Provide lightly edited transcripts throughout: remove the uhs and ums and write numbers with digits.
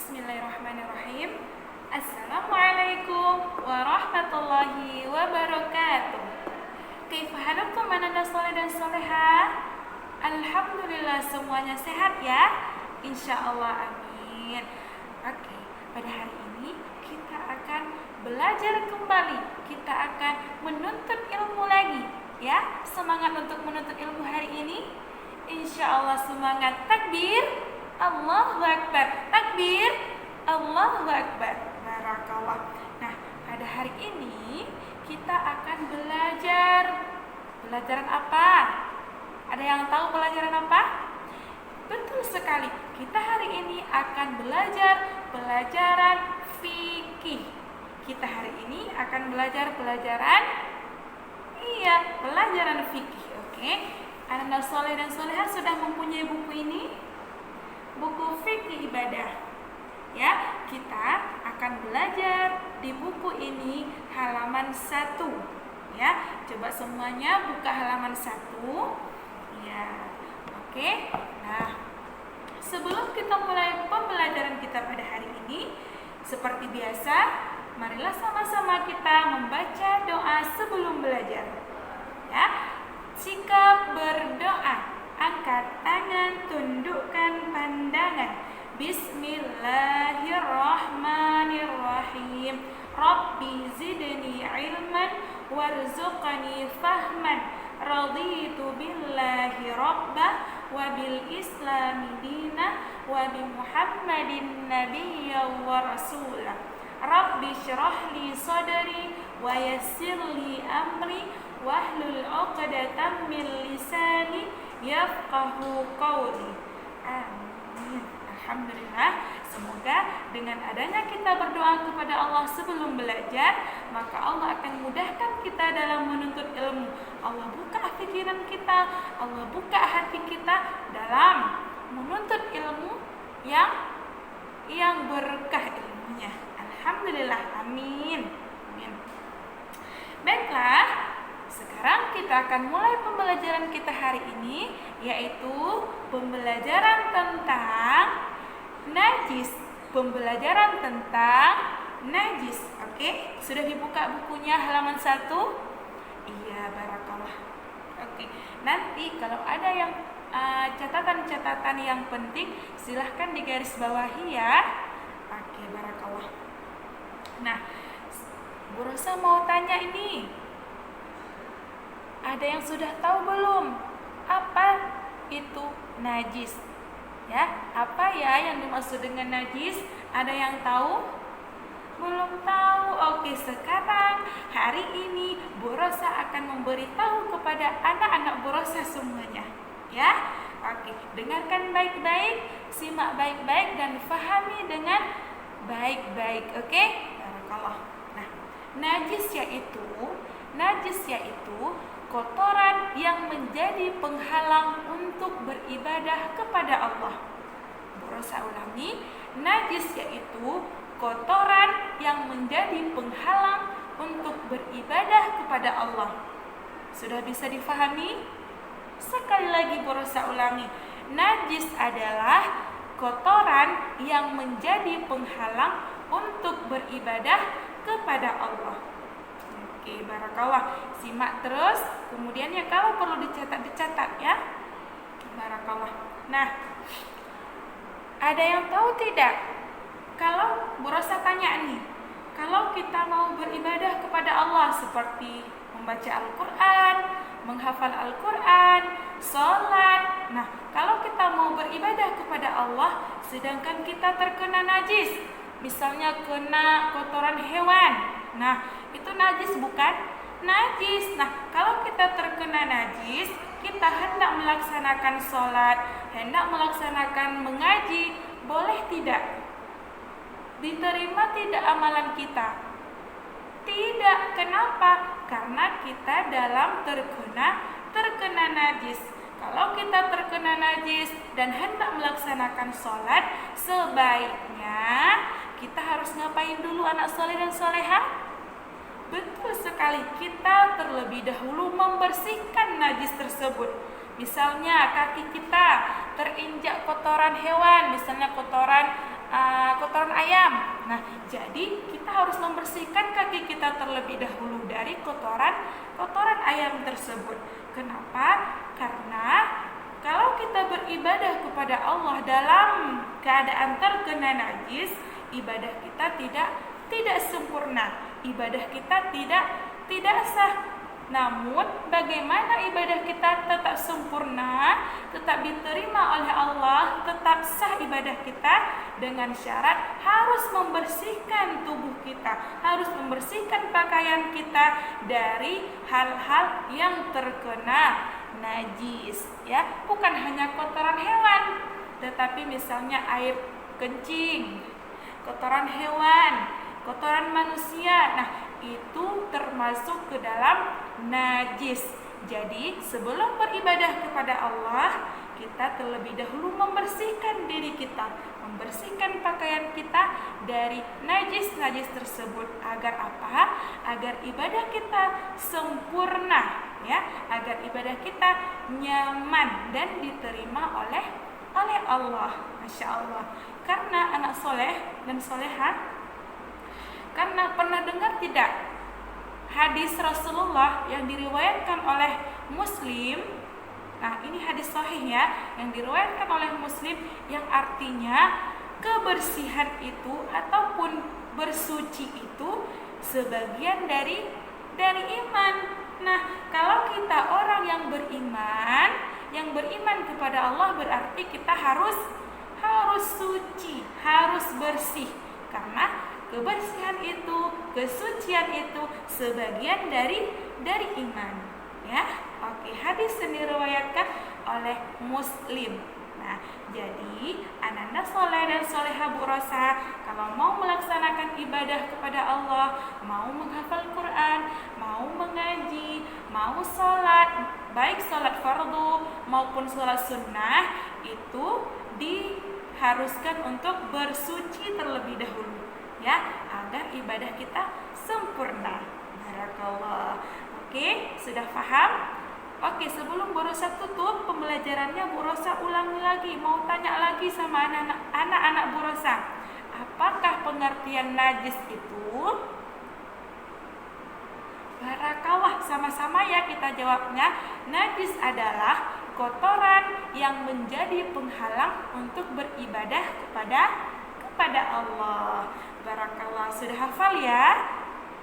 Bismillahirrahmanirrahim. Assalamualaikum warahmatullahi wabarakatuh. Kaifa haluktum ananda soleh dan soleha? Alhamdulillah semuanya sehat ya. Insya Allah, amin. Oke, pada hari ini kita akan belajar kembali. Kita akan menuntut ilmu lagi ya. Semangat untuk menuntut ilmu hari ini. Insya Allah semangat. Takbir, Allahu Akbar. Takbir, Allahu Akbar. Barakallah. Nah, pada hari ini kita akan belajar. Pelajaran apa? Ada yang tahu pelajaran apa? Betul sekali. Kita hari ini akan belajar pelajaran fikih. Kita hari ini akan belajar pelajaran fikih. Oke. Anda soleh dan soleha sudah mempunyai buku ini? Buku fikih ibadah. Ya, kita akan belajar di buku ini halaman 1. Ya, coba semuanya buka halaman 1. Ya. Oke. Nah, sebelum kita mulai pembelajaran kita pada hari ini, seperti biasa, marilah sama-sama kita membaca doa sebelum belajar. Ya. Sikap berdoa. Angkat tangan, tundukkan pandangan. Bismillahirrahmanirrahim. Rabbi zidni ilman warzuqni fahman. Raditu billahi rabba wa bil islami dina wa bi Muhammadin nabiyya wa rasulah. Rabbi syrah li sadri wa yassir li amri wahlul 'uqdatam min lisani yafqahu qawli. Amin. Alhamdulillah. Semoga dengan adanya kita berdoa kepada Allah sebelum belajar, maka Allah akan mudahkan kita dalam menuntut ilmu. Allah buka pikiran kita, Allah buka hati kita dalam menuntut ilmu yang berkah ilmunya. Alhamdulillah. Amin. Amin. Baiklah. Sekarang kita akan mulai pembelajaran kita hari ini, yaitu pembelajaran tentang najis. Pembelajaran tentang najis. Oke, sudah dibuka bukunya halaman 1? Iya, barakallah. Oke, nanti kalau ada yang catatan-catatan yang penting, silahkan digaris bawahi ya. Oke, barakallah. Nah, Bu Rosa mau tanya ini. Ada yang sudah tahu belum apa itu najis? Ya, apa ya yang dimaksud dengan najis? Ada yang tahu? Belum tahu. Oke, sekarang hari ini Bu Rosa akan memberitahu kepada anak-anak Bu Rosa semuanya. Ya, oke, dengarkan baik-baik, simak baik-baik dan fahami dengan baik-baik. Oke, barakallah. Nah, najis yaitu kotoran yang menjadi penghalang untuk beribadah kepada Allah. Bu Rosa ulangi, najis yaitu kotoran yang menjadi penghalang untuk beribadah kepada Allah. Sudah bisa difahami? Sekali lagi Bu Rosa ulangi, najis adalah kotoran yang menjadi penghalang untuk beribadah kepada Allah. Oke, barakallah. Simak terus. Kemudian ya kalau perlu dicatat ya. Barakallah. Nah, ada yang tahu tidak? Kalau Bu Rosa tanya nih, kalau kita mau beribadah kepada Allah seperti membaca Al-Quran, menghafal Al-Quran, sholat. Nah, kalau kita mau beribadah kepada Allah, sedangkan kita terkena najis, misalnya kena kotoran hewan. Nah, itu najis bukan? Najis. Nah, kalau kita terkena najis, kita hendak melaksanakan sholat, hendak melaksanakan mengaji, boleh tidak? Diterima tidak amalan kita? Tidak. Kenapa? Karena kita dalam terkena najis. Kalau kita terkena najis dan hendak melaksanakan sholat, sebaiknya kita harus ngapain dulu anak soleh dan soleha? Betul sekali, kita terlebih dahulu membersihkan najis tersebut. Misalnya kaki kita terinjak kotoran hewan, misalnya kotoran ayam. Nah, jadi kita harus membersihkan kaki kita terlebih dahulu dari kotoran ayam tersebut. Kenapa? Karena kalau kita beribadah kepada Allah dalam keadaan terkena najis, ibadah kita tidak sempurna. Ibadah kita tidak sah. Namun, bagaimana ibadah kita tetap sempurna, tetap diterima oleh Allah, tetap sah ibadah kita dengan syarat harus membersihkan tubuh kita, harus membersihkan pakaian kita dari hal-hal yang terkena najis, ya. Bukan hanya kotoran hewan, tetapi misalnya air kencing, kotoran hewan, kotoran manusia. Nah, itu termasuk ke dalam najis. Jadi sebelum beribadah kepada Allah, kita terlebih dahulu membersihkan diri kita, membersihkan pakaian kita dari najis-najis tersebut. Agar apa? Agar ibadah kita sempurna, ya, agar ibadah kita nyaman dan diterima oleh Allah. Masya Allah. Karena anak soleh dan soleha, karena pernah dengar tidak hadis Rasulullah yang diriwayatkan oleh Muslim? Nah, ini hadis sahih ya, yang diriwayatkan oleh Muslim, yang artinya kebersihan itu ataupun bersuci itu sebagian dari iman. Nah, kalau kita orang yang beriman kepada Allah, berarti kita harus suci, harus bersih, karena kebersihan itu, kesucian itu sebagian dari iman, ya. Oke, hadis yang diriwayatkan oleh Muslim. Nah, jadi anak-anak soleh dan soleha Bu Rosa, kalau mau melaksanakan ibadah kepada Allah, mau menghafal Quran, mau mengaji, mau sholat, baik sholat fardu maupun sholat sunnah, itu diharuskan untuk bersuci terlebih dahulu, ya, agar ibadah kita sempurna. Barakallah. Oke, sudah paham? Oke, sebelum Bu Rosa tutup pembelajarannya, Bu Rosa ulangi lagi, mau tanya lagi sama anak-anak Bu Rosa. Apakah pengertian najis itu? Barakallah, sama-sama ya kita jawabnya. Najis adalah kotoran yang menjadi penghalang untuk beribadah kepada Allah. Barakallah, sudah hafal ya?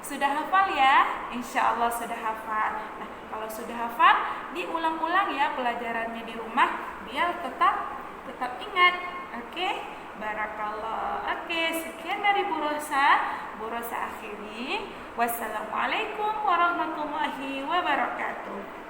Sudah hafal ya? Insya Allah sudah hafal. Nah, kalau sudah hafal, diulang-ulang ya pelajarannya di rumah biar tetap ingat. Oke? Barakallah. Oke, sekian dari Bu Rosa. Bu Rosa akhiri. Wassalamualaikum warahmatullahi wabarakatuh.